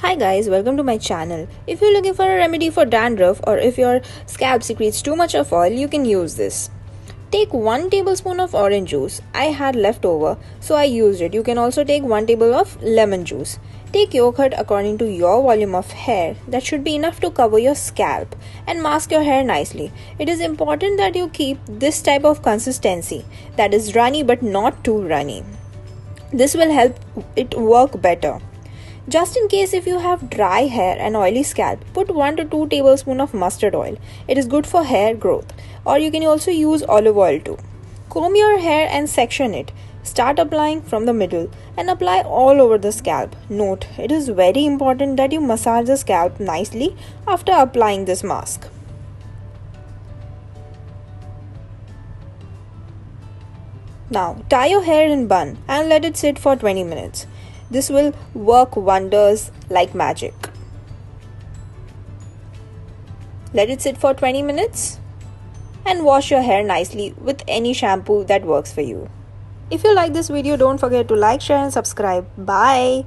Hi guys, welcome to my channel. If you're looking for a remedy for dandruff or if your scalp secretes too much of oil, you can use this. Take 1 tablespoon of orange juice. I had leftover, so I used it. You can also take 1 table of lemon juice. Take yogurt according to your volume of hair. That should be enough to cover your scalp and mask your hair nicely. It is important that you keep this type of consistency, that is runny but not too runny. This will help it work better. Just in case if you have dry hair and oily scalp, put 1 to 2 tablespoons of mustard oil. It is good for hair growth. Or you can also use olive oil too. Comb your hair and section it. Start applying from the middle and apply all over the scalp. Note, it is very important that you massage the scalp nicely after applying this mask. Now, tie your hair in bun and let it sit for 20 minutes. This will work wonders like magic. Let it sit for 20 minutes and wash your hair nicely with any shampoo that works for you. If you like this video, don't forget to like, share and subscribe. Bye.